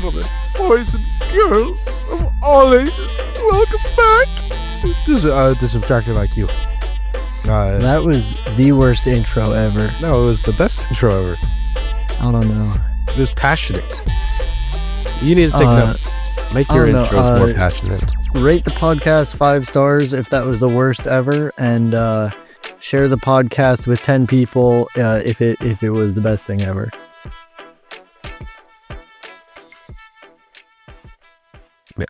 gentlemen, boys and girls of all ages, welcome back to Subtractive IQ. That was the worst intro ever. No, it was the best intro ever. I don't know. It was passionate. You need to take notes. Make your intros more passionate. Rate the podcast 5 stars if that was the worst ever, and share the podcast with 10 people if it was the best thing ever.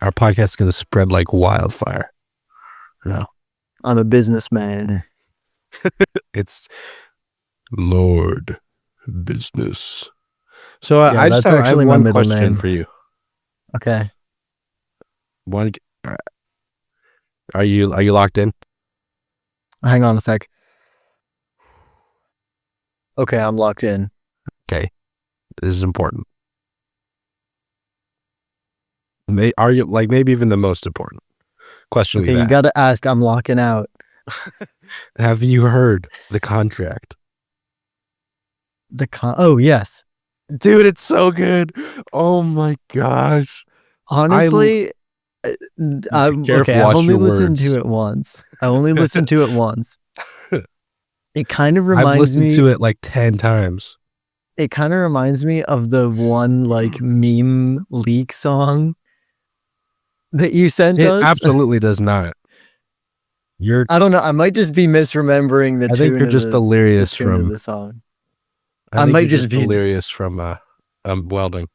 Our podcast is going to spread like wildfire. No, I'm a businessman. It's Lord Business. So Yeah, I just that's have actually my one middle question name. for you. Okay. Are you locked in? Hang on a sec. Okay, I'm locked in. Okay, this is important. Are you maybe even the most important question? Okay, you got to ask. I'm locking out. Have you heard the contract? Oh, yes. Dude, it's so good. Oh my gosh. Honestly, Careful, I've watch only your listened words. to it once. I only listened to it once. It kind of I've reminds listened me to it like 10 times. It kind of reminds me of the one meme leak song that you sent It us. absolutely does not. I don't know. I might just be misremembering the I think you're just delirious from the song. I might think you're just be delirious from welding.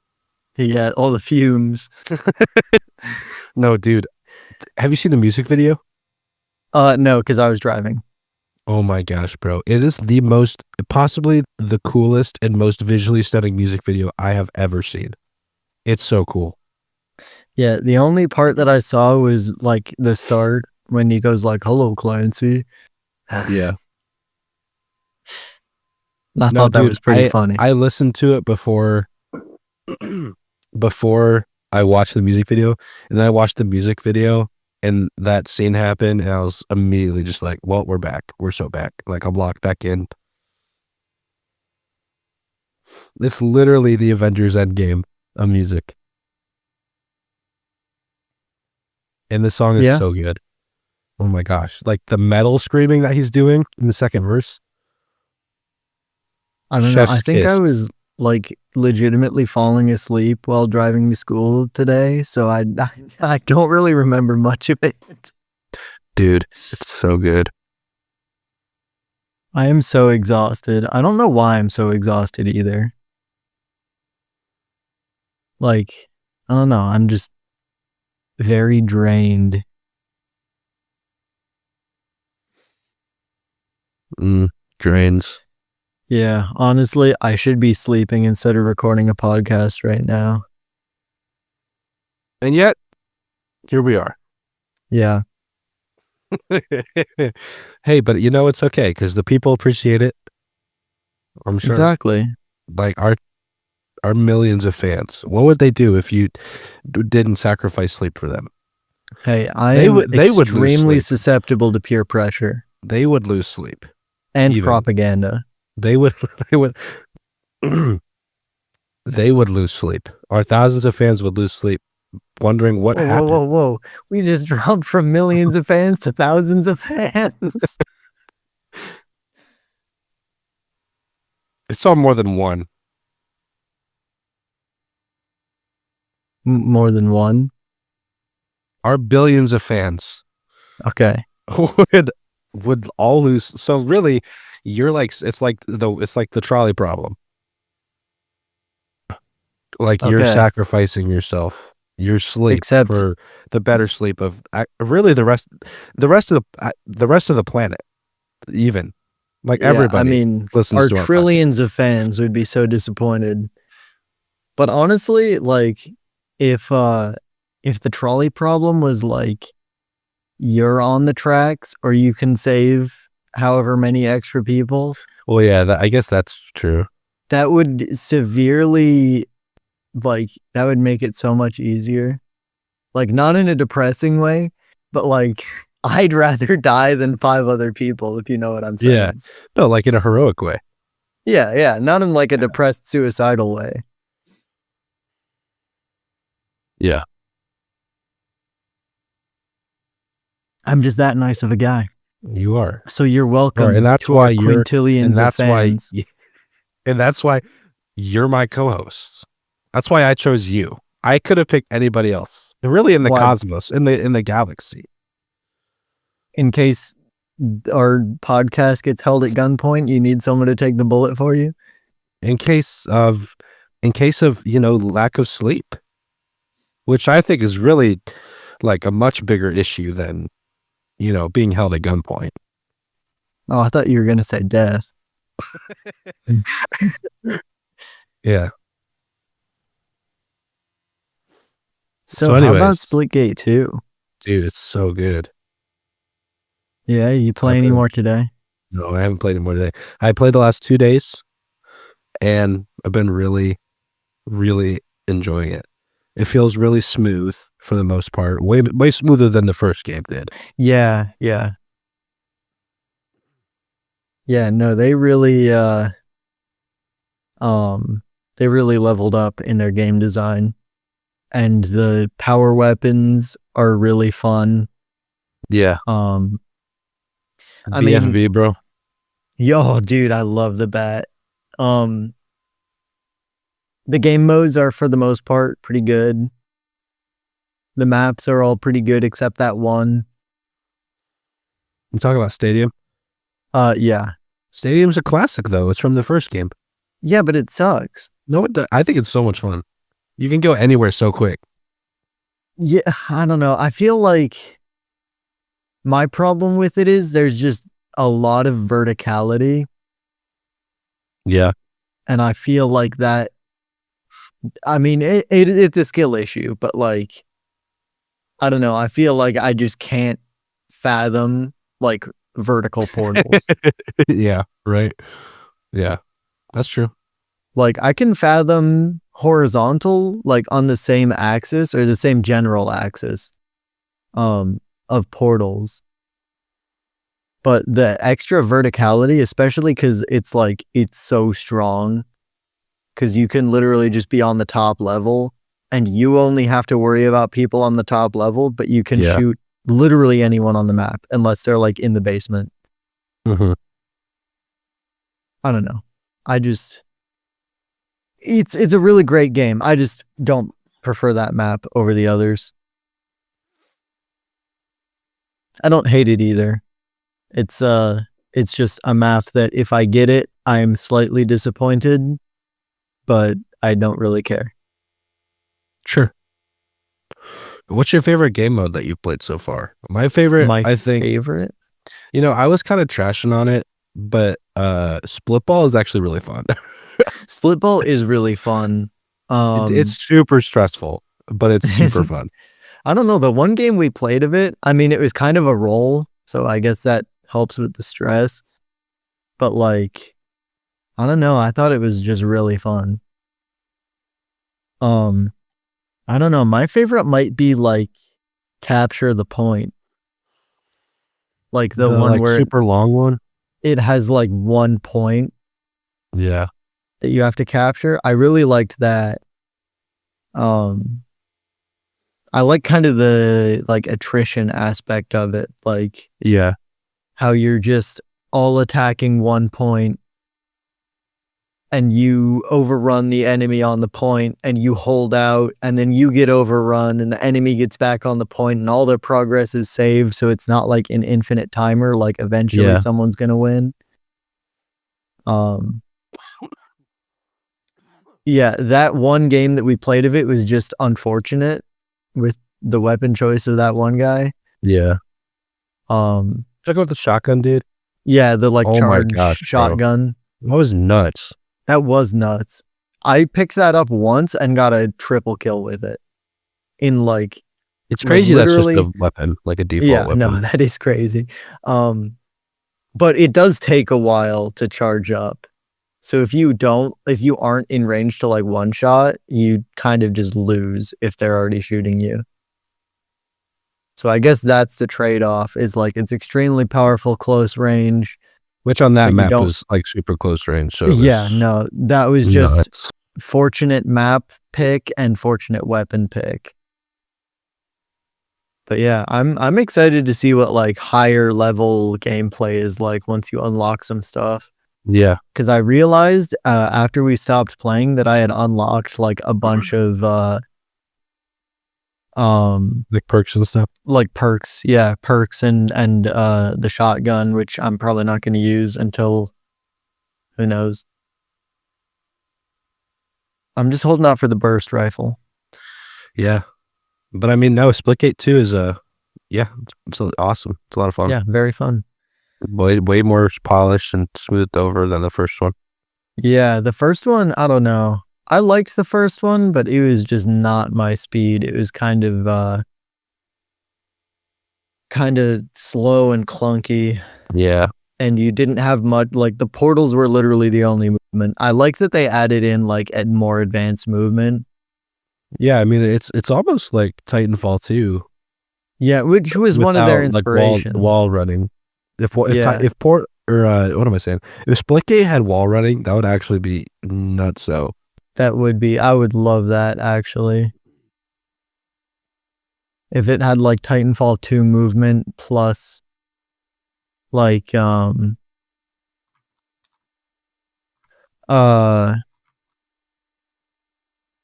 Yeah, all the fumes. No, dude. Have you seen the music video? No, because I was driving. Oh my gosh, bro. It is possibly the coolest and most visually stunning music video I have ever seen. It's so cool. Yeah, the only part that I saw was the start when he goes hello, Clancy. Yeah. I thought that was pretty funny. I listened to it before I watched the music video, and then I watched the music video and that scene happened, and I was immediately just like, well, we're back. We're so back. I'm locked back in. It's literally the Avengers Endgame of music. And the song is so good. Oh my gosh. The metal screaming that he's doing in the second verse. I don't know. I think I was legitimately falling asleep while driving to school today, so I don't really remember much of it. Dude, it's so good. I am so exhausted. I don't know why I'm so exhausted either. I don't know. I'm just very drained. Drains. Yeah, honestly, I should be sleeping instead of recording a podcast right now. And yet, here we are. Yeah. Hey, but it's okay because the people appreciate it. I'm sure. Exactly. Our millions of fans. What would they do if you didn't sacrifice sleep for them? Hey, they would extremely susceptible to peer pressure. They would lose sleep. And propaganda. They would they would lose sleep. Our thousands of fans would lose sleep wondering what happened. Whoa. We just dropped from millions of fans to thousands of fans. It's on more than one. More than one? Our billions of fans. Okay. would all lose. So really, you're it's like the trolley problem. You're sacrificing yourself, your sleep for the better sleep of really the rest of the planet. Even everybody. I mean, our trillions of fans would be so disappointed. But honestly, if the trolley problem was you're on the tracks or you can save however many extra people. Well, yeah, I guess that's true. That would severely, that would make it so much easier. Not in a depressing way, but I'd rather die than 5 other people, if you know what I'm saying. Yeah. No, in a heroic way. Yeah. Not in a depressed, suicidal way. Yeah. I'm just that nice of a guy. You are. So you're welcome and that's to why our quintillions of fans. And that's why you're my co-host. That's why I chose you. I could have picked anybody else. Really in the cosmos, in the galaxy. In case our podcast gets held at gunpoint, you need someone to take the bullet for you? In case of, lack of sleep. Which I think is really like a much bigger issue than, being held at gunpoint. Oh, I thought you were going to say death. Yeah. So anyways, how about Splitgate 2? Dude, it's so good. Yeah, you play any more today? No, I haven't played any more today. I played the last 2 days, and I've been really, really enjoying it. It feels really smooth for the most part, way smoother than the first game did. Yeah. No, they really leveled up in their game design, and the power weapons are really fun. Yeah. I BFB, mean, bro. Yo, dude, I love the bat. The game modes are, for the most part, pretty good. The maps are all pretty good except that one. You talking about Stadium? Yeah. Stadium's a classic, though. It's from the first game. Yeah, but it sucks. No, I think it's so much fun. You can go anywhere so quick. Yeah, I don't know. I feel like my problem with it is there's just a lot of verticality. Yeah. And I feel like that, I mean, it's a skill issue, but like, I don't know. I feel like I just can't fathom like vertical portals. Yeah, right. Yeah, that's true. Like I can fathom horizontal, like on the same axis or the same general axis of portals. But the extra verticality, especially because it's so strong, because you can literally just be on the top level and you only have to worry about people on the top level, but you can shoot literally anyone on the map unless they're like in the basement. Mm-hmm. I don't know. It's a really great game. I just don't prefer that map over the others. I don't hate it either. It's just a map that if I get it, I'm slightly disappointed, but I don't really care. Sure. What's your favorite game mode that you've played so far? My favorite, I think. Favorite? I was kind of trashing on it, but Splitball is actually really fun. Splitball is really fun. It's super stressful, but it's super fun. I don't know. The one game we played of it, I mean, it was kind of a roll, so I guess that helps with the stress. But like, I don't know. I thought it was just really fun. I don't know. My favorite might be like Capture the Point. Like the one like where super long one. It has like 1 point. Yeah. That you have to capture. I really liked that. I like kind of the like attrition aspect of it. Like, yeah, how you're just all attacking 1 point and you overrun the enemy on the point and you hold out and then you get overrun and the enemy gets back on the point and all their progress is saved. So it's not like an infinite timer. Like eventually someone's going to win. Yeah, that one game that we played of it was just unfortunate with the weapon choice of that one guy. Yeah. Check out the shotgun, dude. Yeah, the like charged shotgun. Bro. That was nuts. That was nuts. I picked that up once and got a triple kill with it. In like, it's crazy. That's just a weapon, like a default weapon. No, that is crazy. But it does take a while to charge up. So if you aren't in range to like one shot, you kind of just lose if they're already shooting you. So I guess that's the trade-off, is like it's extremely powerful close range. Which on that map was like super close range. So yeah, no, that was just fortunate map pick and fortunate weapon pick. But yeah, I'm excited to see what like higher level gameplay is like once you unlock some stuff. Yeah. Because I realized after we stopped playing that I had unlocked like a bunch of like perks and stuff. Like perks, yeah, perks and the shotgun, which I'm probably not going to use until who knows. I'm just holding out for the burst rifle. Yeah. But I mean, no, Splitgate 2 is yeah, it's awesome. It's a lot of fun. Yeah, very fun. Way more polished and smoothed over than the first one. Yeah, the first one, I don't know. I liked the first one, but it was just not my speed. It was kind of slow and clunky. Yeah. And you didn't have much, like the portals were literally the only movement. I like that they added in like a more advanced movement. Yeah, I mean it's almost like Titanfall 2. Yeah, which was one of their inspirations. Like wall running. If port or what am I saying? If Splitgate had wall running, that would actually be nutso. That would be. I would love that actually. If it had like Titanfall 2 movement plus like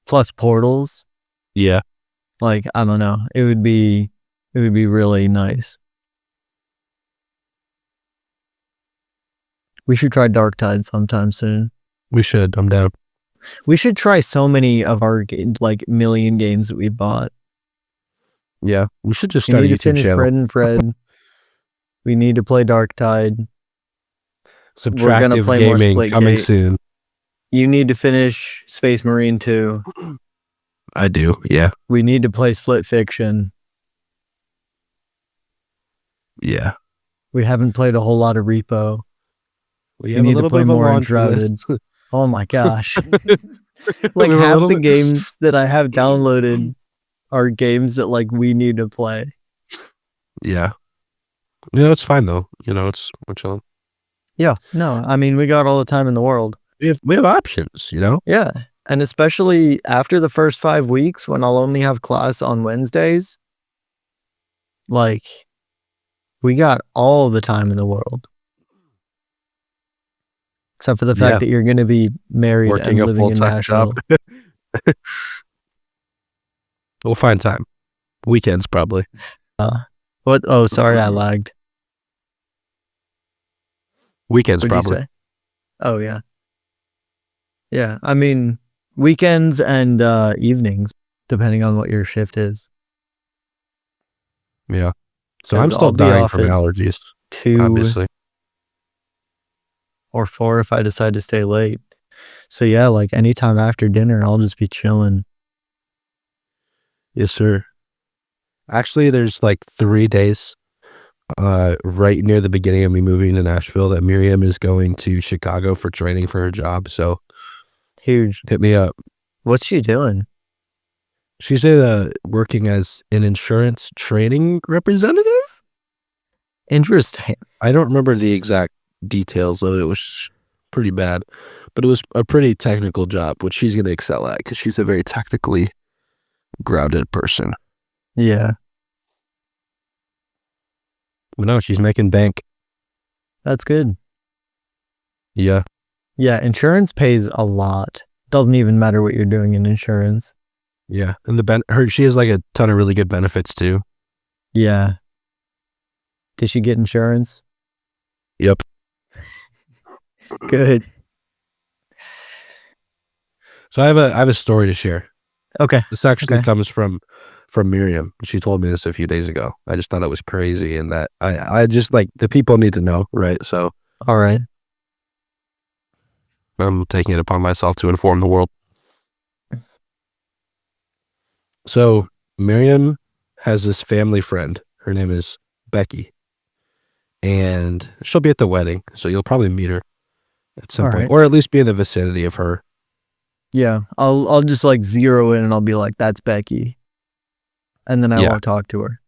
plus portals. Yeah. Like I don't know. It would be really nice. We should try Darktide sometime soon. We should. I'm down. We should try so many of our like million games that we bought. Yeah, we should just start a YouTube finish channel. Bread and Fred. We need to play Darktide. Subtractive gaming coming soon. You need to finish Space Marine 2. I do, yeah. We need to play Split Fiction. Yeah. We haven't played a whole lot of Repo. We need to play more Unshrouded. Oh my gosh. Like half the games that I have downloaded are games that like we need to play. Yeah. You know, it's fine though. You know, we're chilling. Yeah. No, I mean, we got all the time in the world. We have options, you know? Yeah. And especially after the first 5 weeks when I'll only have class on Wednesdays, like we got all the time in the world. Except for the fact that you're going to be married working and living in Nashville. Job. We'll find time. Weekends, probably. What? Oh, sorry, I lagged. Weekends, probably. Oh, yeah. Yeah, I mean, weekends and evenings, depending on what your shift is. Yeah. So I'm still dying from allergies. 2 obviously. Or 4 if I decide to stay late. So yeah, like anytime after dinner, I'll just be chilling. Yes, sir. Actually, there's like 3 days right near the beginning of me moving to Nashville that Miriam is going to Chicago for training for her job. So huge. Hit me up. What's she doing? She's working as an insurance training representative. Interesting. I don't remember the exact details of it. It was pretty bad, but it was a pretty technical job, which she's going to excel at because she's a very technically grounded person. Yeah. But no, she's making bank. That's good. Yeah. Yeah, insurance pays a lot. Doesn't even matter what you're doing in insurance. Yeah, and she has like a ton of really good benefits too. Yeah. Did she get insurance? Yep. Good. So I have a story to share. Okay. This actually comes from Miriam. She told me this a few days ago. I just thought it was crazy, and that I just like the people need to know, right? So all right. I'm taking it upon myself to inform the world. So Miriam has this family friend. Her name is Becky. And she'll be at the wedding, so you'll probably meet her at some point. Or at least be in the vicinity of her. Yeah. I'll just like zero in and I'll be like, that's Becky. And then I won't talk to her.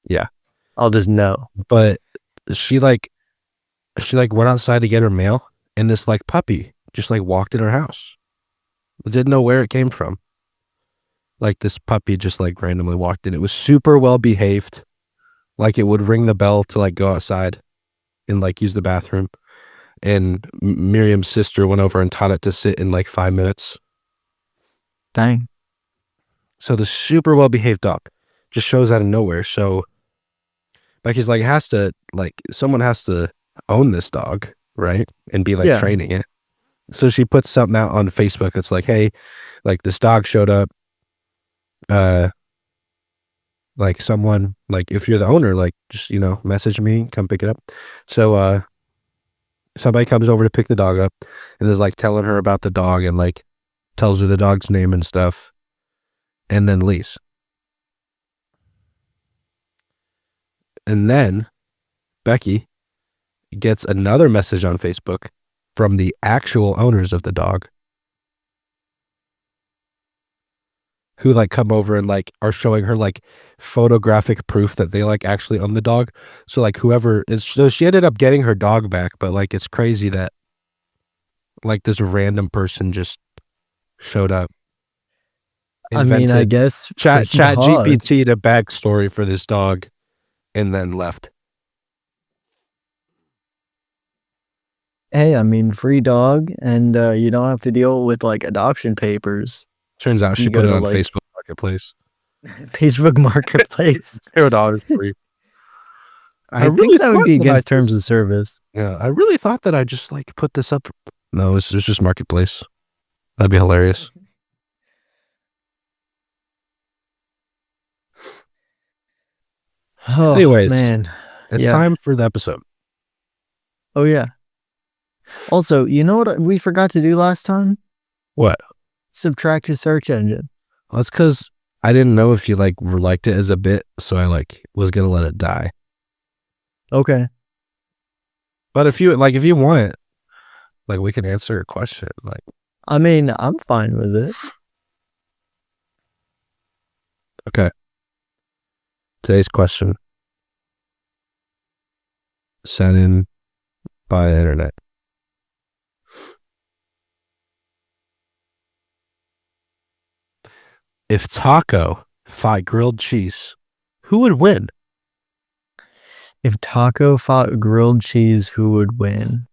Yeah. I'll just know. But she went outside to get her mail, and this like puppy just like walked in her house. Didn't know where it came from. like this puppy just like randomly walked in. It was super well behaved. Like it would ring the bell to like go outside and like use the bathroom. And Miriam's sister went over and taught it to sit in like 5 minutes. Dang. So the super well behaved dog just shows out of nowhere. So Becky's like, someone has to own this dog, right? And be like training it. So she puts something out on Facebook. It's like, hey, like this dog showed up. Like someone, like if you're the owner, like just, message me, come pick it up. So somebody comes over to pick the dog up and is like telling her about the dog and like tells her the dog's name and stuff and then leaves. And then Becky gets another message on Facebook from the actual owners of the dog who like come over and like are showing her like photographic proof that they like actually own the dog. So like so she ended up getting her dog back, but like it's crazy that like this random person just showed up. I mean, I guess chat GPT a backstory for this dog and then left. Hey, I mean, free dog, and you don't have to deal with like adoption papers. Turns out she put it on Facebook Marketplace. Facebook Marketplace. $0 free. I think that would be against terms of service. Yeah, I really thought that I just like put this up. No, it's just Marketplace. That'd be hilarious. Oh, anyways, man. It's time for the episode. Oh, yeah. Also, you know what we forgot to do last time? What? Subtractive search engine. Well, it's because I didn't know if you like liked it as a bit, so I like was gonna let it die. Okay. But if you want it, like we can answer a question. Like, I mean, I'm fine with it. Okay. Today's question sent in by the internet. If taco fought grilled cheese, who would win? If taco fought grilled cheese, who would win?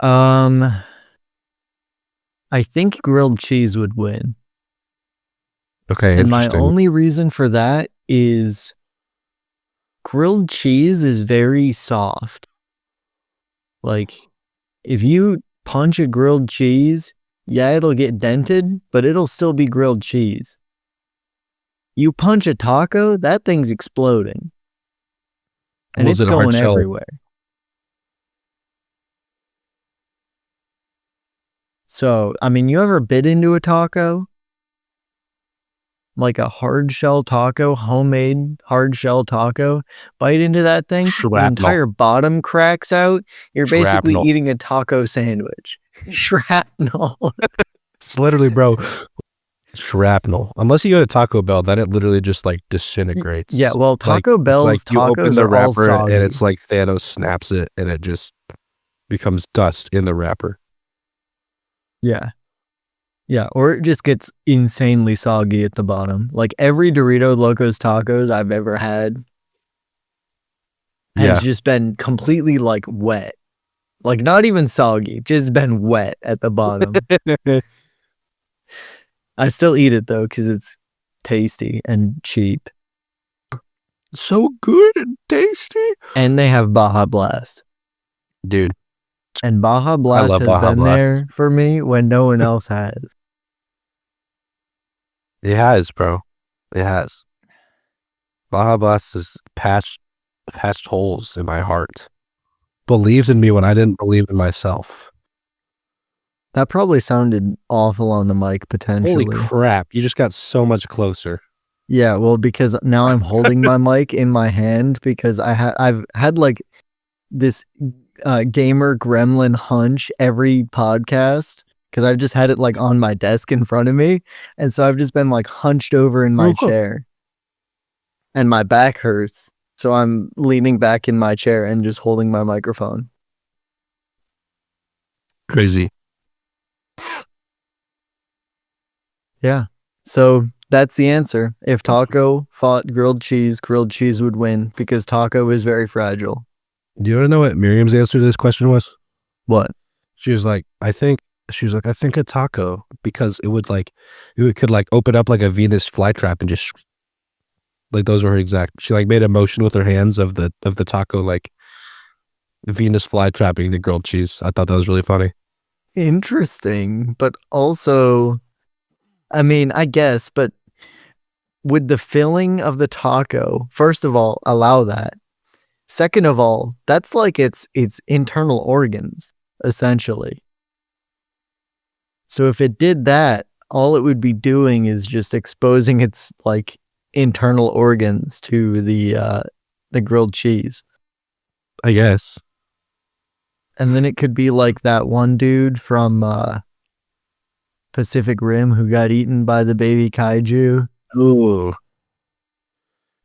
I think grilled cheese would win. Okay, and my only reason for that is grilled cheese is very soft. Like, if you punch a grilled cheese, yeah, it'll get dented, but it'll still be grilled cheese. You punch a taco, that thing's exploding. And it's going everywhere. So, I mean, you ever bit into a taco? Like a hard shell taco, homemade hard shell taco, bite into that thing, the entire bottom cracks out. You're basically eating a taco sandwich. Shrapnel. It's literally, bro, shrapnel. Unless you go to Taco Bell, then it literally just like disintegrates. Yeah, well, Taco Bell's tacos you open the wrapper and it's like Thanos snaps it and it just becomes dust in the wrapper. Yeah. Yeah, or it just gets insanely soggy at the bottom. Like every Dorito Locos Tacos I've ever had has just been completely like wet. Like not even soggy, just been wet at the bottom. I still eat it though because it's tasty and cheap. So good and tasty. And they have Baja Blast. Dude. And Baja Blast has been there for me when no one else has. It has, bro. It has. Baja Blast has patched holes in my heart. Believes in me when I didn't believe in myself. That probably sounded awful on the mic, potentially. Holy crap. You just got so much closer. Yeah, well, because now I'm holding my mic in my hand because I've had like this gamer gremlin hunch every podcast because I've just had it like on my desk in front of me. And so I've just been like hunched over in my chair and my back hurts. So I'm leaning back in my chair and just holding my microphone. Crazy. Yeah. So that's the answer. If taco fought grilled cheese would win because taco is very fragile. Do you want to know what Miriam's answer to this question was? What? She was like, I think a taco because it could like open up like a Venus flytrap and just like those were her exact. She like made a motion with her hands of the taco like Venus flytrapping the grilled cheese. I thought that was really funny. Interesting, but also, I mean, I guess, but would the filling of the taco, first of all, allow that? Second of all, that's like its internal organs, essentially. So if it did that, all it would be doing is just exposing its like internal organs to the grilled cheese. I guess. And then it could be like that one dude from Pacific Rim who got eaten by the baby kaiju. Ooh.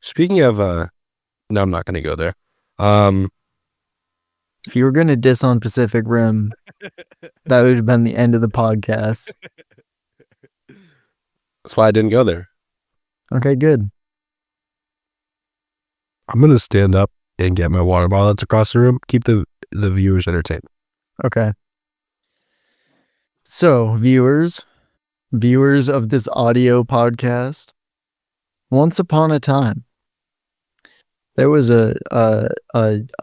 Speaking of no, I'm not gonna go there. If you were gonna diss on Pacific Rim, that would have been the end of the podcast. That's why I didn't go there. Okay, good. I'm gonna stand up and get my water bottle that's across the room. Keep the viewers entertained. Okay. So, viewers of this audio podcast, once upon a time, there was a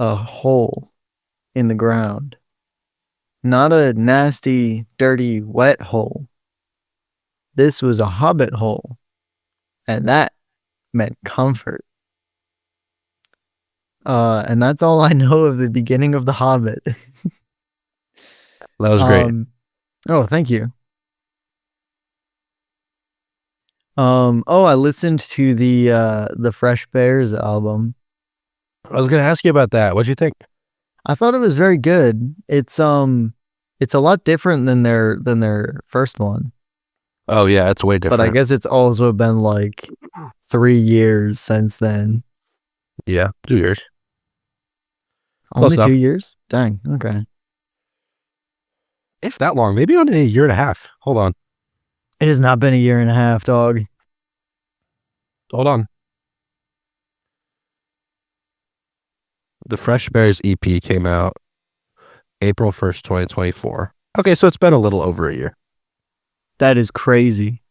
hole in the ground. Not a nasty, dirty, wet hole. This was a hobbit hole. And that meant comfort. And that's all I know of the beginning of The Hobbit. That was great. Oh, thank you. I listened to the Fresh Bears album. I was gonna ask you about that. What'd you think? I thought it was very good. It's a lot different than their first one. Oh yeah, it's way different. But I guess it's also been like 3 years since then. Yeah, 2 years. Only 2 years? Dang. Okay. If that long, maybe only a year and a half. Hold on. It has not been a year and a half, dog. Hold on. The Fresh Bears EP came out April 1st, 2024. Okay, so it's been a little over a year. That is crazy.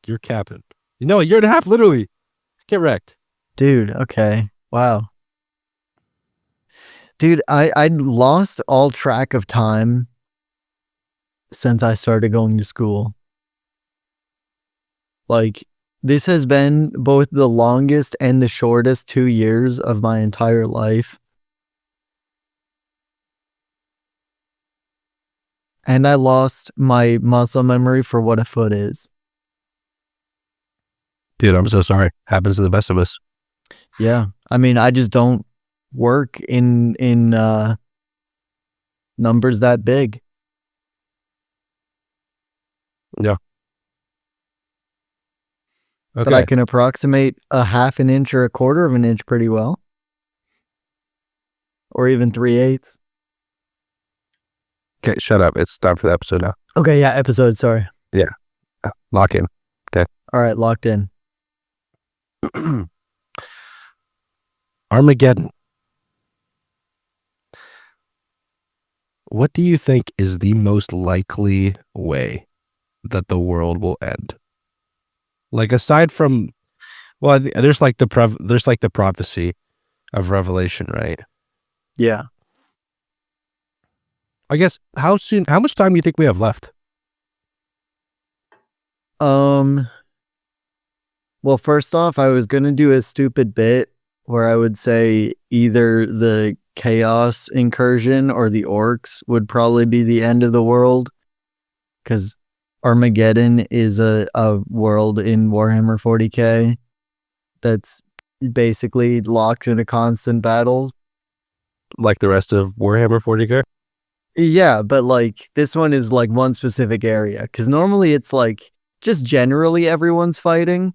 You're capping. You know, a year and a half, literally. Get wrecked. Dude, okay. Wow. Dude, I lost all track of time since I started going to school. Like, this has been both the longest and the shortest 2 years of my entire life. And I lost my muscle memory for what a foot is. Dude, I'm so sorry. Happens to the best of us. Yeah. I mean, I just don't work in numbers that big. Yeah. Okay. But I can approximate a half an inch or a quarter of an inch pretty well. Or even 3/8. Okay, shut up. It's time for the episode now. Okay, yeah, episode, sorry. Yeah. Lock in. Okay. All right, locked in. Armageddon. What do you think is the most likely way that the world will end? Like aside from, well, there's like the prophecy of Revelation, right? Yeah. I guess how much time do you think we have left? Well, first off, I was gonna do a stupid bit where I would say either the chaos incursion or the orcs would probably be the end of the world, because Armageddon is a world in Warhammer 40k that's basically locked in a constant battle. Like the rest of Warhammer 40k? Yeah, but like this one is like one specific area, because normally it's like just generally everyone's fighting,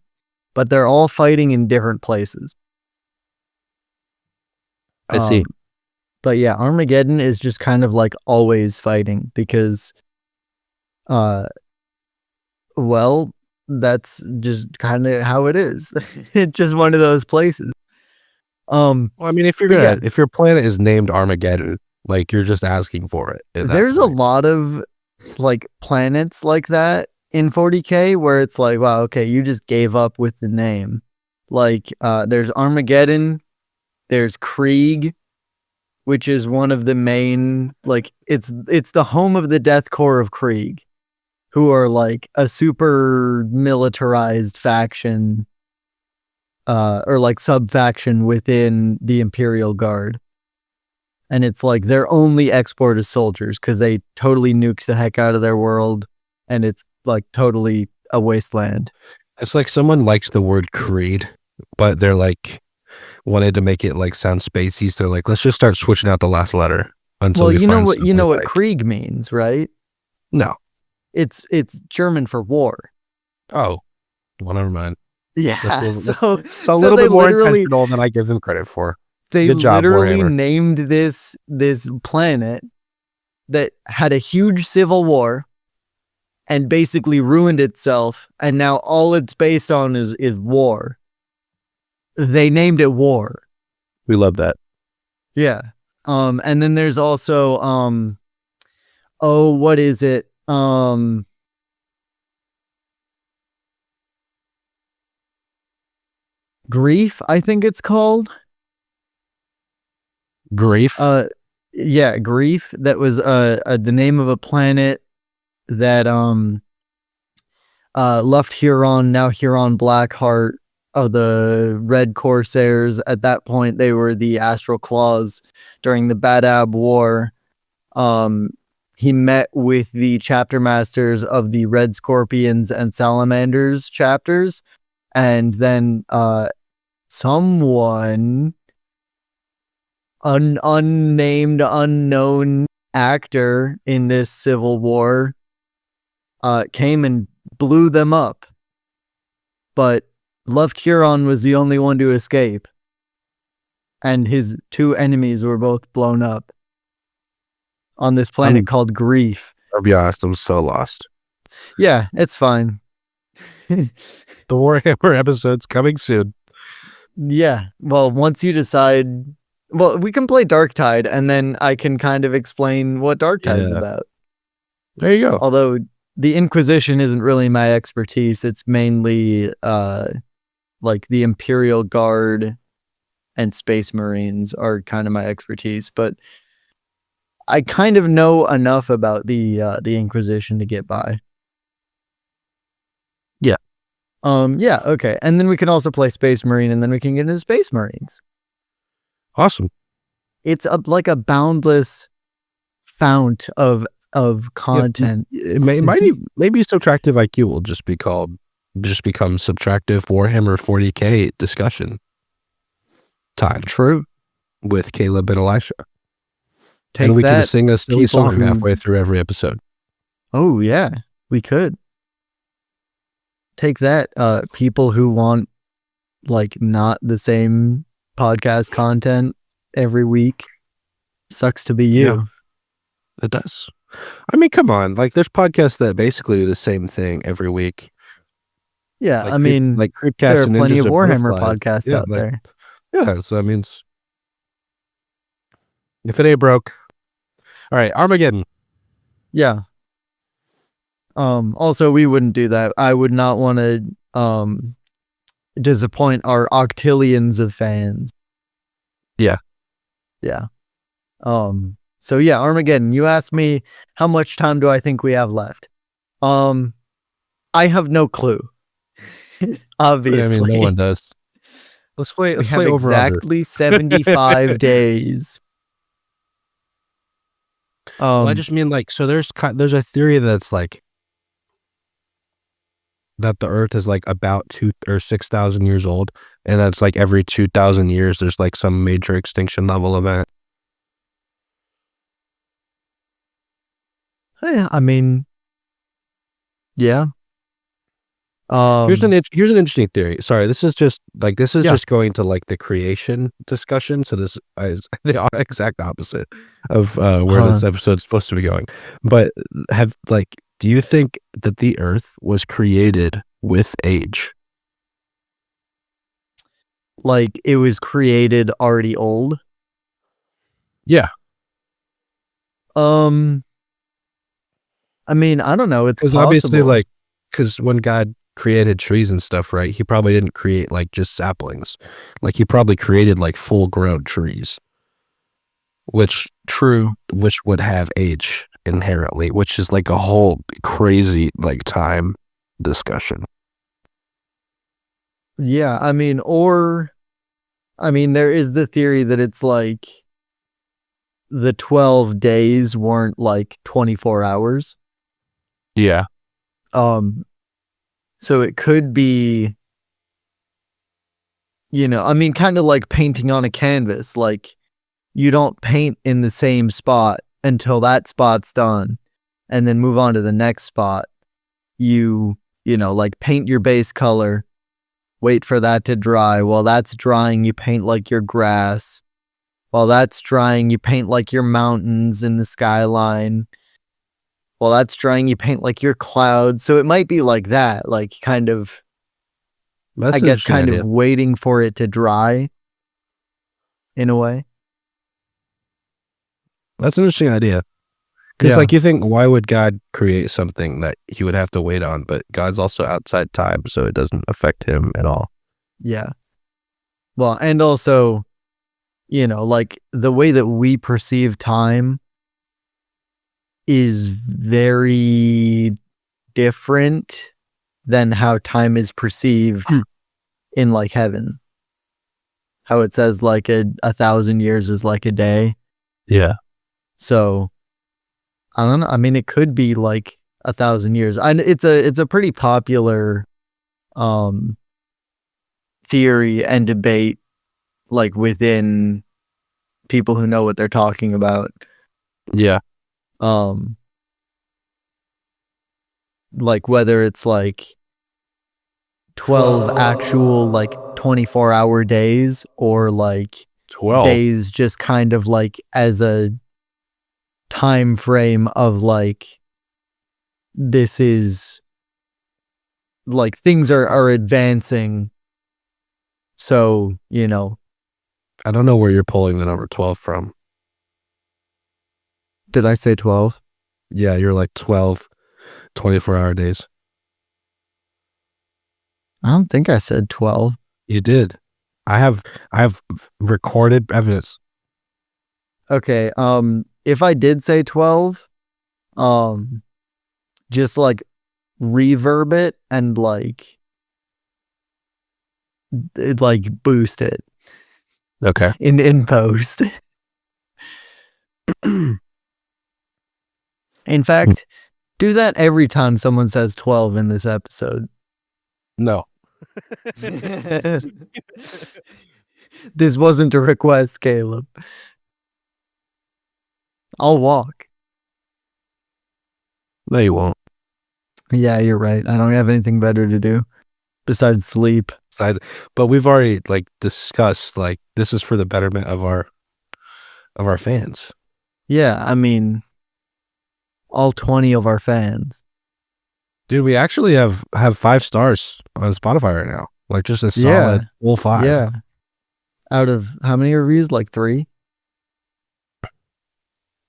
but they're all fighting in different places. I see. But yeah, Armageddon is just kind of like always fighting because, well, that's just kind of how it is. It's just one of those places. Well, I mean, if your planet is named Armageddon, like you're just asking for it. There's a lot of like planets like that in 40K where it's like, wow, okay, you just gave up with the name. Like, there's Armageddon, there's Krieg, which is one of the main, like, it's the home of the Death Corps of Krieg, who are like a super militarized faction, or like sub-faction within the Imperial Guard. And it's like their only export is soldiers because they totally nuked the heck out of their world, and it's like totally a wasteland. It's like someone likes the word creed, but they're like wanted to make it like sound spacey, so they're like, let's just start switching out the last letter until you know what Krieg means, right? No. It's German for war. Oh, well, never mind. Yeah, so a little bit more intentional than I give them credit for. They literally named this planet that had a huge civil war and basically ruined itself, and now all it's based on is war. They named it War. We love that. Yeah. And then there's also what is it? Grief, I think it's called. Grief? Yeah, Grief. That was the name of a planet that left Huron, now Huron Blackheart of the Red Corsairs. At that point, they were the Astral Claws during the Badab War. He met with the chapter masters of the Red Scorpions and Salamanders chapters, and then someone, an unnamed, unknown actor in this civil war, came and blew them up. But Left Huron was the only one to escape, and his two enemies were both blown up on this planet called Grief. I'll be honest, I'm so lost. Yeah, it's fine. The Warhammer episode's coming soon. Yeah, well, once you decide, well, we can play Darktide, and then I can kind of explain what Darktide's about. There you go. Although the Inquisition isn't really my expertise. It's mainly like the Imperial Guard and Space Marines are kind of my expertise, but I kind of know enough about the Inquisition to get by. Yeah. Yeah, okay. And then we can also play Space Marine, and then we can get into Space Marines. Awesome. It's like a boundless fount of content. Yeah, maybe Subtractive IQ will just become Subtractive Warhammer 40K discussion time. True. With Caleb and Elisha. And we can sing a key song halfway through every episode. Oh yeah, we could. Take that, people who want like not the same podcast content every week. Sucks to be you. Yeah, it does. I mean, come on. Like, there's podcasts that basically do the same thing every week. Yeah, like, I mean, like Creepcast, there are plenty of Warhammer podcasts out there. Yeah, so I mean, if it ain't broke. All right, Armageddon. Yeah. Also, we wouldn't do that. I would not want to disappoint our octillions of fans. Yeah. Yeah. So yeah, Armageddon. You asked me how much time do I think we have left. I have no clue. Obviously. I mean, no one does. Let's play over exactly 75 days. Well, I just mean, like, so there's a theory that's like that the Earth is like about 2,000 or 6,000 years old, and that's like every 2,000 years there's like some major extinction level event. Yeah, I mean, yeah. Here's an interesting theory. Sorry, this is just going to like the creation discussion. So this is the exact opposite of where this episode's supposed to be going. But do you think that the Earth was created with age. Like it was created already old? Yeah. I mean, I don't know. It's Because obviously, possible. because when God created trees and stuff, right, he probably didn't create like just saplings. Like he probably created like full grown trees, which True. would have age inherently, which is like a whole crazy like time discussion. Yeah, I mean, there is the theory that it's like the 12 days weren't like 24 hours. Yeah. So it could be, kind of like painting on a canvas. Like you don't paint in the same spot until that spot's done and then move on to the next spot. Like paint your base color, wait for that to dry. While that's drying, you paint like your grass. While that's drying, you paint like your mountains in the skyline. While that's drying, you paint like your clouds. So it might be like that, like kind of, That's I an guess, interesting kind idea. of waiting for it to dry in a way. That's an interesting idea. Because, Yeah. like, you think, why would God create something that he would have to wait on? But God's also outside time, so it doesn't affect him at all. Yeah. Well, and also, like the way that we perceive time is very different than how time is perceived in like heaven. How it says like a 1,000 years is like a day. Yeah. So I don't know. I mean, it could be like 1,000 years. It's a pretty popular theory and debate, like within people who know what they're talking about. Yeah. Like whether it's like 12 actual like 24-hour days or like 12. days just kind of like as a time frame of like this is like things are advancing, so I don't know where you're pulling the number 12 from. did I say 12? Yeah, you're like 12 24-hour days. I don't think I said 12. You did. I have recorded evidence. Okay, if I did say 12, just like reverb it and like boost it Okay. in post. In fact, do that every time someone says 12 in this episode. No. This wasn't a request, Caleb. I'll walk. No, you won't. Yeah, you're right. I don't have anything better to do besides sleep. But we've already like discussed like this is for the betterment of our fans. Yeah, I mean, all 20 of our fans. Dude, we actually have 5 stars on Spotify right now. Like just a solid full 5. Yeah. Out of how many reviews? Like 3?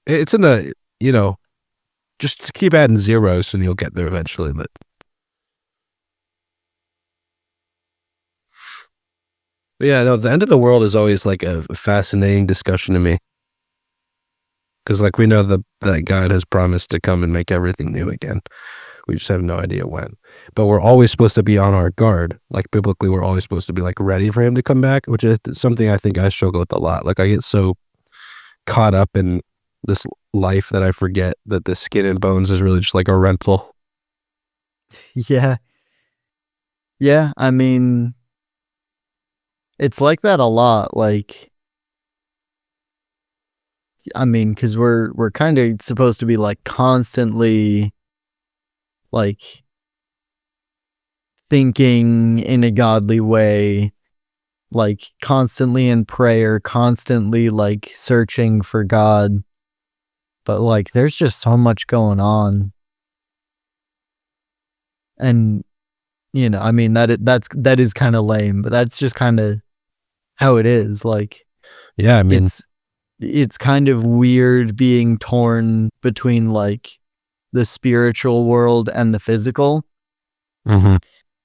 It's in the, just keep adding zeros and you'll get there eventually. But yeah, no, the end of the world is always like a fascinating discussion to me. Because like we know that God has promised to come and make everything new again. We just have no idea when. But we're always supposed to be on our guard. Like biblically, we're always supposed to be like ready for him to come back, which is something I think I struggle with a lot. Like I get so caught up in this life that I forget that the skin and bones is really just like a rental. Yeah. Yeah, I mean, it's like that a lot. Like, I mean, because we're kind of supposed to be like constantly like thinking in a godly way, like constantly in prayer, constantly like searching for God. But like there's just so much going on. And you know, I mean, that is kind of lame, but that's just kind of how it is. Like, yeah, I mean, it's kind of weird being torn between like the spiritual world and the physical. mm-hmm.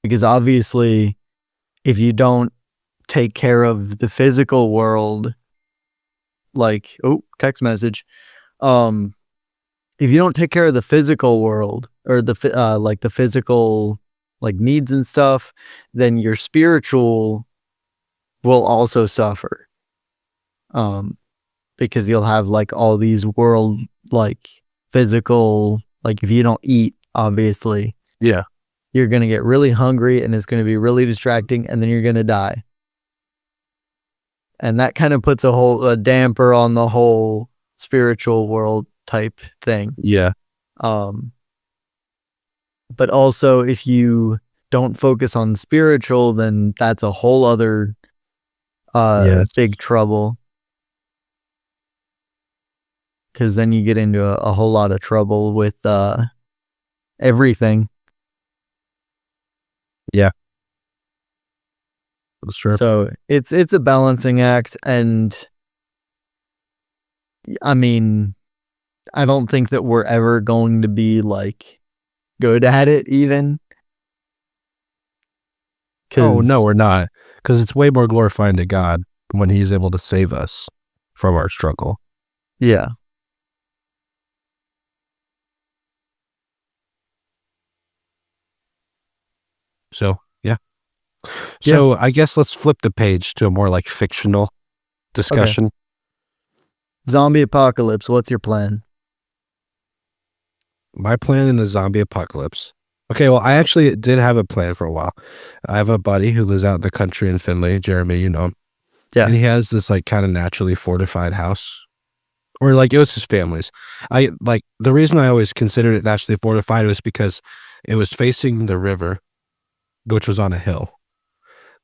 Because obviously, if you don't take care of the physical world, like, oh, text message. If you don't take care of the physical world or like the physical like needs and stuff, then your spiritual will also suffer. Because you'll have like all these world like physical, like if you don't eat, obviously, Yeah, you're gonna get really hungry and it's gonna be really distracting, and then you're gonna die. And that kind of puts a damper on the whole spiritual world type thing. yeah, But also if you don't focus on spiritual, then that's a whole other yes, big trouble. Because then you get into a whole lot of trouble with everything. yeah. That's true. So it's a balancing act, and I mean, I don't think that we're ever going to be like good at it even. Oh no, we're not, because it's way more glorifying to God when He's able to save us from our struggle. Yeah. So yeah. So I guess let's flip the page to a more like fictional discussion. Okay. Zombie apocalypse. What's your plan? My plan in the zombie apocalypse. Okay, well, I actually did have a plan for a while. I have a buddy who lives out in the country in Finley, Jeremy, you know him. Yeah. And he has this like kind of naturally fortified house. Or like it was his family's. I like the reason I always considered it naturally fortified was because it was facing the river, which was on a hill,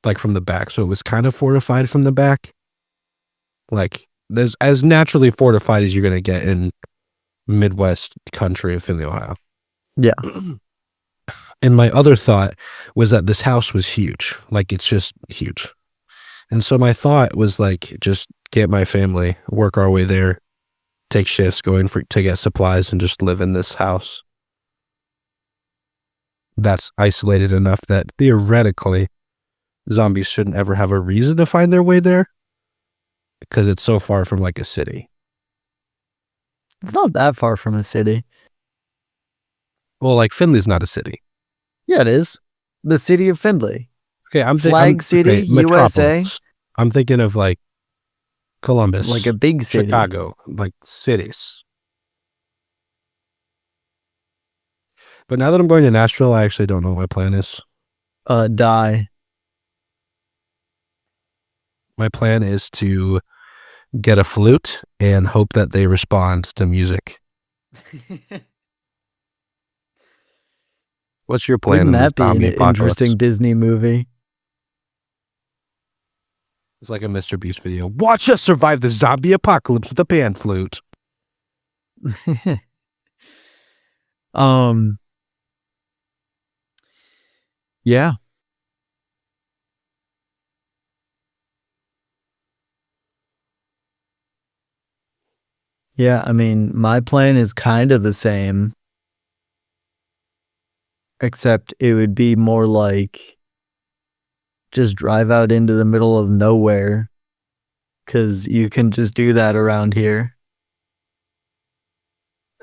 like from the back. So it was kind of fortified from the back. Like there's as naturally fortified as you're gonna get in Midwest country of Finley, Ohio. Yeah. And my other thought was that this house was huge. Like it's just huge. And so my thought was like just get my family, work our way there, take shifts, to get supplies and just live in this house. That's isolated enough that theoretically zombies shouldn't ever have a reason to find their way there because it's so far from like a city. It's not that far from a city. Well, like Finley's not a city. Yeah, it is. The city of Findlay. Okay, Flag City, USA. I'm thinking of like Columbus, like a big city. Chicago, like cities. But now that I'm going to Nashville, I actually don't know what my plan is. Die. My plan is to get a flute and hope that they respond to music. What's your plan? Wouldn't that be an interesting Disney movie? It's like a Mr. Beast video. Watch us survive the zombie apocalypse with a pan flute. Yeah. Yeah, I mean, my plan is kind of the same. Except it would be more like just drive out into the middle of nowhere. Because you can just do that around here.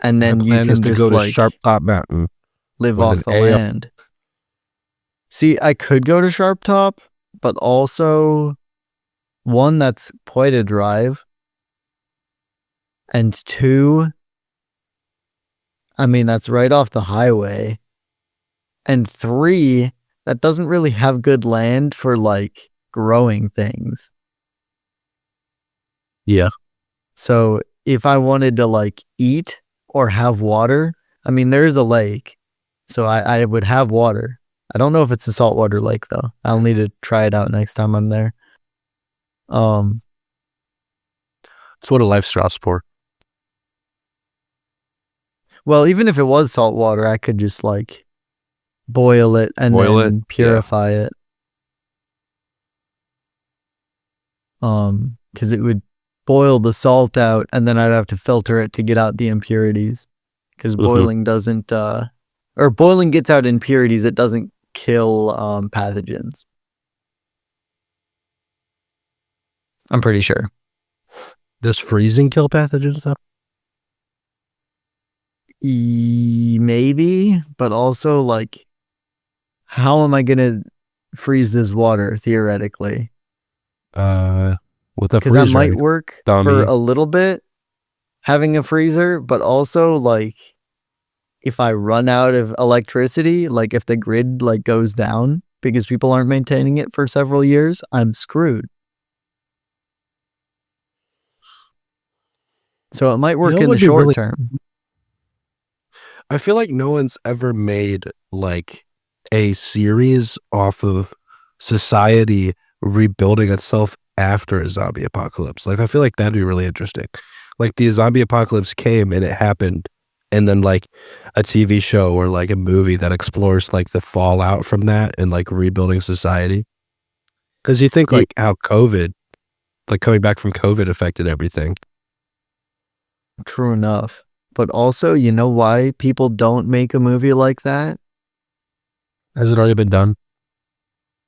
And then you can just go to like Sharp Top Mountain, live off the land. See, I could go to Sharp Top, but also one, that's quite a drive. And two, I mean, that's right off the highway. And three, that doesn't really have good land for like growing things. Yeah. So if I wanted to like eat or have water, I mean, there's a lake, so I would have water. I don't know if it's a saltwater lake though. I'll need to try it out next time I'm there. It's what a lifestyle's for. Well, even if it was saltwater, I could just like boil it and then purify it. Because it would boil the salt out, and then I'd have to filter it to get out the impurities. Because boiling doesn't, or boiling gets out impurities. It doesn't kill pathogens. I'm pretty sure. Does freezing kill pathogens though? Maybe, but also like, how am I gonna freeze this water theoretically? With a freezer, because that might work for a little bit, having a freezer, but also like, if I run out of electricity, like if the grid like goes down because people aren't maintaining it for several years, I'm screwed. So it might work in the short term. I feel like no one's ever made like a series off of society rebuilding itself after a zombie apocalypse. Like, I feel like that'd be really interesting. Like, the zombie apocalypse came and it happened, and then like a TV show or like a movie that explores like the fallout from that and like rebuilding society. Because you think like how COVID, like coming back from COVID, affected everything. True enough. But also, you know why people don't make a movie like that? Has it already been done?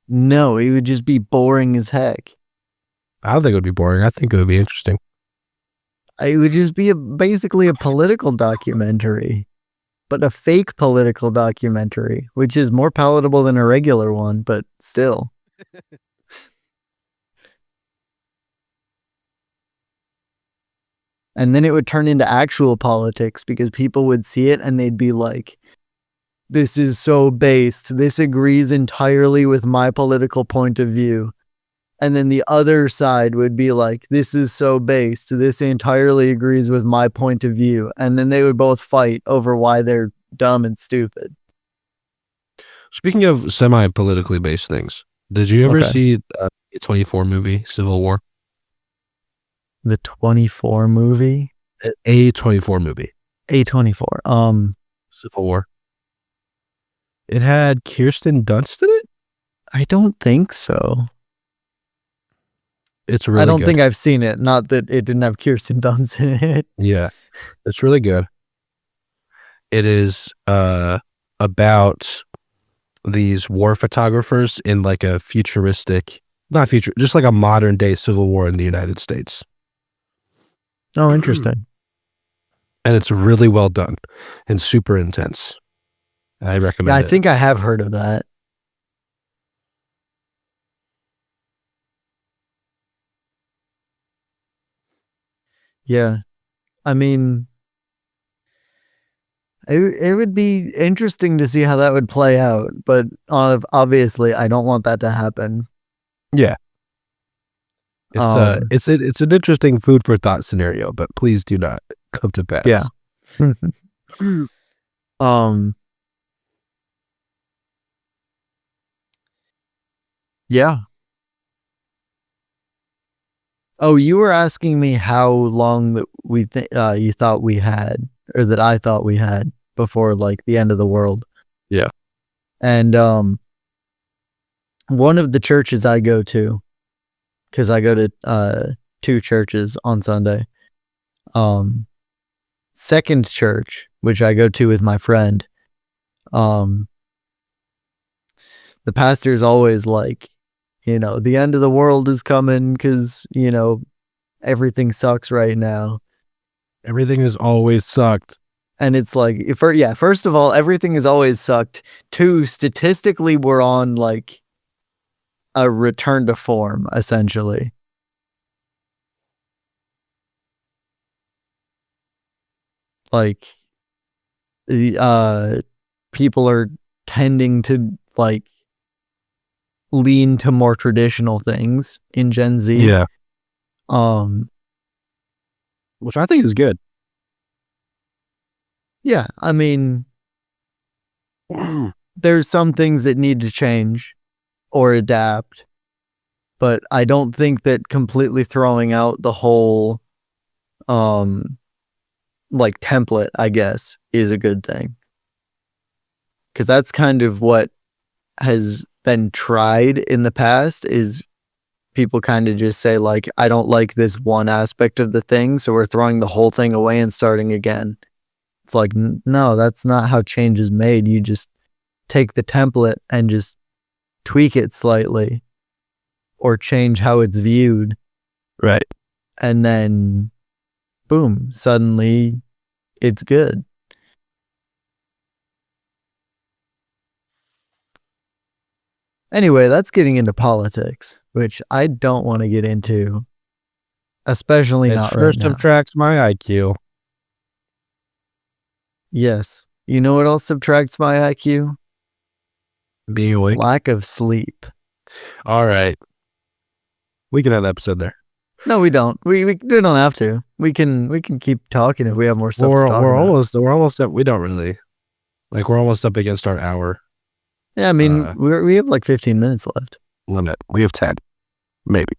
No, it would just be boring as heck. I don't think it would be boring. I think it would be interesting. It would just be basically a political documentary, but a fake political documentary, which is more palatable than a regular one, but still. And then it would turn into actual politics because people would see it and they'd be like, this is so based. This agrees entirely with my political point of view. And then the other side would be like, this is so based. This entirely agrees with my point of view. And then they would both fight over why they're dumb and stupid. Speaking of semi-politically based things, did you ever see the 24 movie, Civil War? The 24 movie? A24 movie. A24. Civil War. It had Kirsten Dunst in it? I don't think so. It's really I don't good. think I've seen it. Not that it didn't have Kirsten Dunst in it. Yeah. It's really good. It is about these war photographers in like a futuristic, just like a modern day civil war in the United States. Oh, interesting. And it's really well done and super intense. I recommend it. Yeah, I think I have heard of that. Yeah. I mean, it would be interesting to see how that would play out, but obviously I don't want that to happen. Yeah. It's an interesting food for thought scenario, but please do not come to pass. Yeah. Yeah. Oh, you were asking me how long that you thought we had, or that I thought we had before like the end of the world. Yeah. And one of the churches I go to, because I go to 2 churches on Sunday. Second church, which I go to with my friend, the pastor's always like, the end of the world is coming because, everything sucks right now. Everything has always sucked. And it's like, first of all, everything has always sucked. 2, statistically, we're on like a return to form, essentially. Like, people are tending to like lean to more traditional things in Gen Z. Yeah. Which I think is good. Yeah, I mean, there's some things that need to change or adapt, but I don't think that completely throwing out the whole like template, I guess, is a good thing. because that's kind of what has been tried in the past, is people kind of just say like, I don't like this one aspect of the thing, so we're throwing the whole thing away and starting again. It's like, no, that's not how change is made. You just take the template and just tweak it slightly or change how it's viewed. Right. And then boom, suddenly it's good. Anyway, that's getting into politics, which I don't want to get into, especially It not sure right now. subtracts my IQ. Yes. You know what else subtracts my IQ? Being awake. Lack of sleep. All right. We can have an episode there. No, we don't. We don't have to. We can keep talking if we have more stuff to talk about. We're almost up. We don't really. Like, we're almost up against our hour. Yeah, I mean, we have like 15 minutes left. Limit. We have 10. Maybe.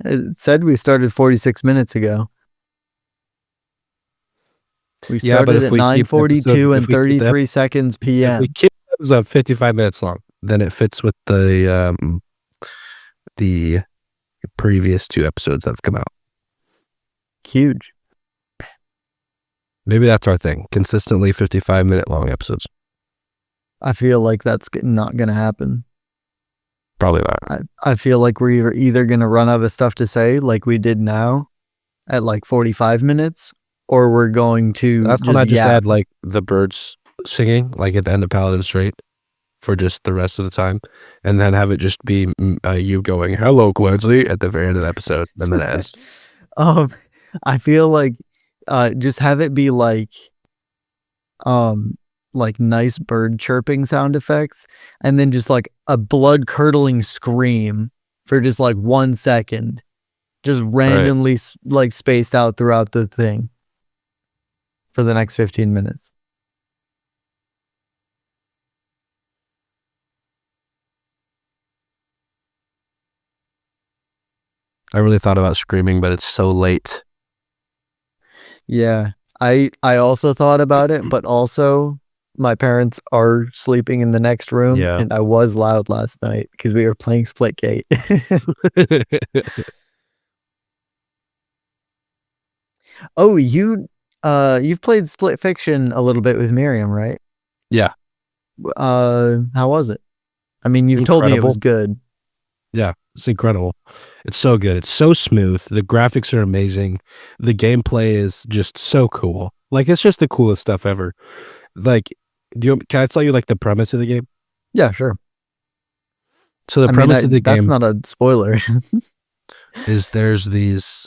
It said we started 46 minutes ago. We started at 9:42 and 33 seconds p.m. If we keep the episode 55 minutes long, then it fits with the previous 2 episodes that have come out. Huge. Maybe that's our thing. Consistently 55-minute long episodes. I feel like that's not going to happen. Probably not. I feel like we're either going to run out of stuff to say like we did now at like 45 minutes, or we're going to That's when I just add like the birds singing like at the end of Paladin Strait for just the rest of the time, and then have it just be you going, "Hello, Clancy," at the very end of the episode, and then it ends. I feel like just have it be like nice bird chirping sound effects, and then just like a blood curdling scream for just like 1 second, just randomly like spaced out throughout the thing for the next 15 minutes. I really thought about screaming, but it's so late. Yeah, I also thought about it, but also my parents are sleeping in the next room, and I was loud last night because we were playing Splitgate. Oh, you've played Split Fiction a little bit with Miriam, right? Yeah. How was it? I mean, you've told me it was good. Yeah, it's incredible. It's so good. It's so smooth. The graphics are amazing. The gameplay is just so cool. Like, it's just the coolest stuff ever. Like, can I tell you like the premise of the game? Yeah, sure. So the premise of the game, that's not a spoiler, is there's these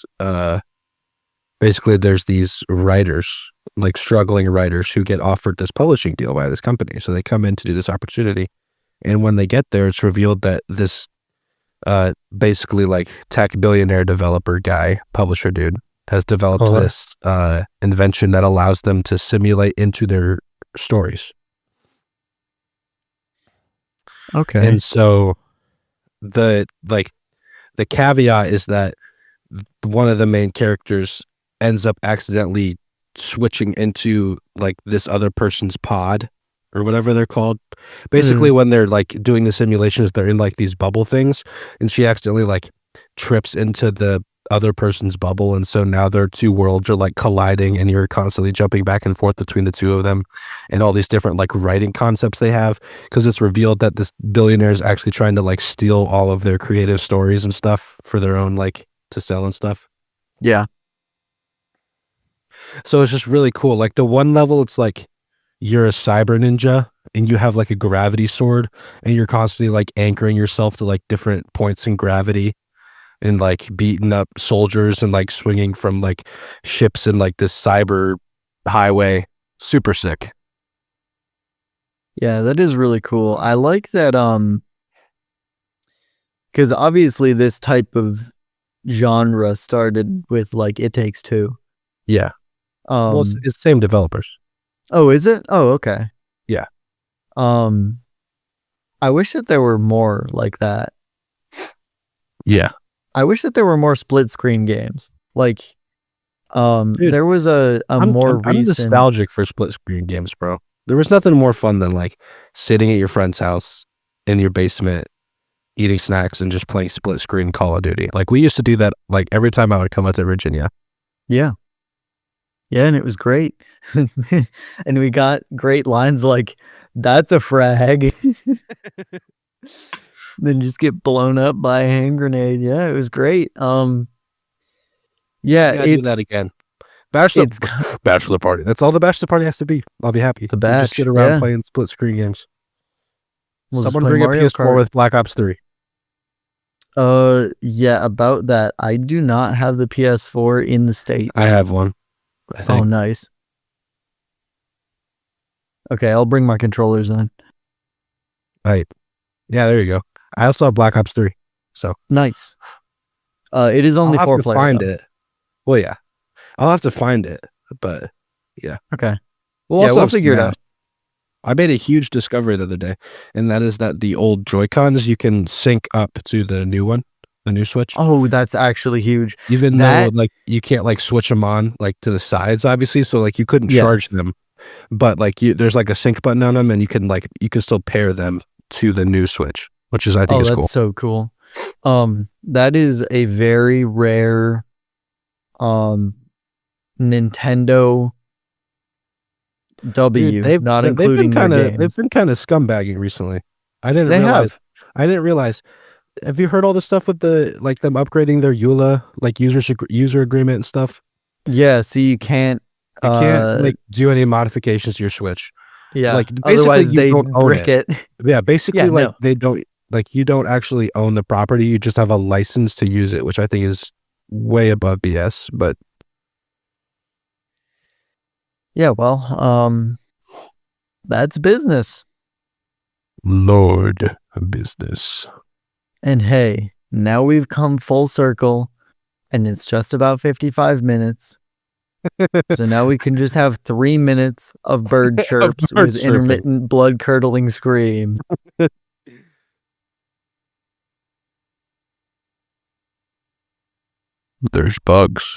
basically there's these writers, like struggling writers, who get offered this publishing deal by this company. So they come in to do this opportunity, and when they get there, it's revealed that this basically like tech billionaire developer guy, publisher dude, has developed this invention that allows them to simulate into their stories. Okay. And so the caveat is that one of the main characters ends up accidentally switching into like this other person's pod or whatever they're called. Basically, when they're like doing the simulations, they're in like these bubble things, and she accidentally like trips into the other person's bubble, and so now their two worlds are like colliding, and you're constantly jumping back and forth between the two of them, and all these different like writing concepts they have, because it's revealed that this billionaire is actually trying to like steal all of their creative stories and stuff for their own like to sell and stuff. Yeah. So it's just really cool. Like the one level, it's like you're a cyber ninja and you have like a gravity sword, and you're constantly like anchoring yourself to like different points in gravity and like beating up soldiers and like swinging from like ships in like this cyber highway. Super sick. Yeah, that is really cool. I like that because obviously this type of genre started with like It Takes Two. Yeah. Well, it's the same developers. Oh, is it? Oh, okay. Yeah. I wish that there were more like that. Yeah. I wish that there were more split screen games. Like, dude, there was a more recent. I'm nostalgic for split screen games, bro. There was nothing more fun than like sitting at your friend's house in your basement, eating snacks and just playing split screen Call of Duty. Like we used to do that like every time I would come out to Virginia. Yeah. Yeah, and it was great. And we got great lines like, "That's a frag." Then just get blown up by a hand grenade. Yeah, it was great. Yeah, Do that again. Bachelor party. That's all the bachelor party has to be. I'll be happy. The batch. Just sit around playing split screen games. We'll Someone bring a PS4 Kart with Black Ops 3. Yeah, about that. I do not have the PS4 in the States. I have one. I think. Oh, nice. Okay, I'll bring my controllers in. Right. Yeah, there you go. I also have Black Ops 3. So nice. It is only 4 players. Find it. Well, yeah. I'll have to find it, but yeah. Okay. We'll figure it out. I made a huge discovery the other day, and that is that the old Joy-Cons you can sync up to the new one, the new Switch. Oh, that's actually huge. Even though like you can't like switch them on like to the sides, obviously, so like you couldn't charge them, but like there's like a sync button on them, and you can still pair them to the new Switch, which is I think is cool. That's so cool. That is a very rare Nintendo W. Dude, not including their games. They've been kind of scumbagging recently. I didn't realize. Have you heard all the stuff with the like them upgrading their EULA like user agreement and stuff? Yeah, so you can't like do any modifications to your Switch. Yeah, like basically they don't brick it. Yeah, basically they don't like you don't actually own the property. You just have a license to use it, which I think is way above BS. But yeah, well, that's business. Lord business. And hey, now we've come full circle, and it's just about 55 minutes. So now we can just have 3 minutes of bird chirps with intermittent blood-curdling scream. There's bugs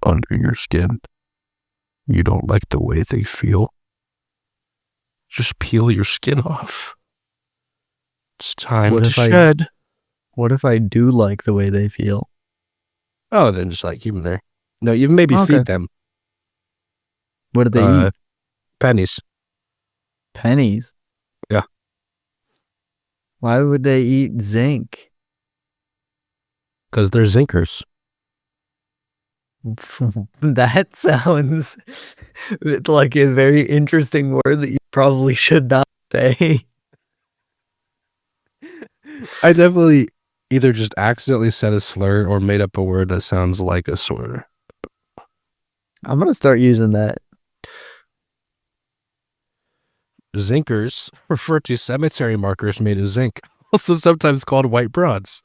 under your skin. You don't like the way they feel? Just peel your skin off. It's time to shed. What if I do like the way they feel? Oh, then just like keep them there. No, you maybe feed them. What do they eat? Pennies. Pennies? Yeah. Why would they eat zinc? Because they're zinkers. That sounds like a very interesting word that you probably should not say. I definitely either just accidentally said a slur or made up a word that sounds like a slur. I'm going to start using that. Zinkers refer to cemetery markers made of zinc, also sometimes called white bronze.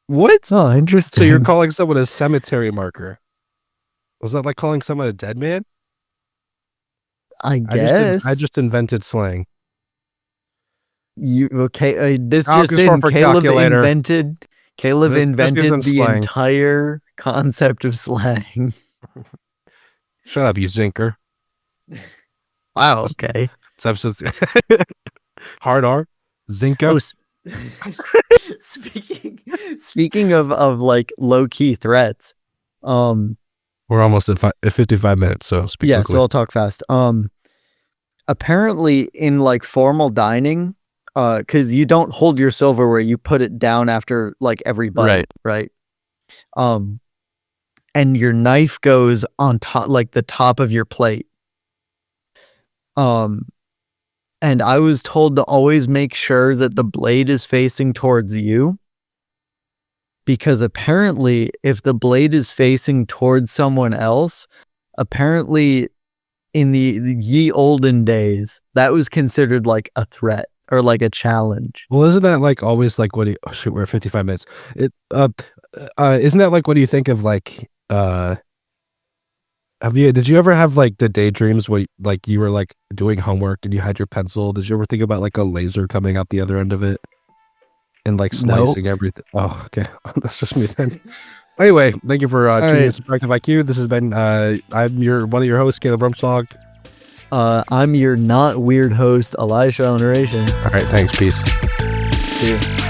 What? Oh, interesting. So you're calling someone a cemetery marker? Was that like calling someone a dead man? I guess. I just invented slang. This just in. Caleb invented the entire concept of slang. Shut up, you zinker. Wow, okay. It's episode hard R. Zinko. Speaking of like low-key threats, we're almost at 55 minutes, so speak quickly. So I'll talk fast. Apparently in like formal dining, because you don't hold your silverware, you put it down after like every bite, right? And your knife goes on top, like the top of your plate. And I was told to always make sure that the blade is facing towards you, because apparently if the blade is facing towards someone else, apparently in the ye olden days, that was considered like a threat or like a challenge. Well, isn't that like always like what do you, oh shoot, we're at 55 minutes. Isn't that like what do you think of like did you ever have like the daydreams where like you were like doing homework and you had your pencil? Did you ever think about like a laser coming out the other end of it and like slicing everything? Oh, okay. That's just me then. Anyway, thank you for tuning in to Subtractive IQ. This has been I'm one of your hosts, Caleb Rumslog. I'm your not weird host, Elisha on Narration. All right, thanks. Peace. See you.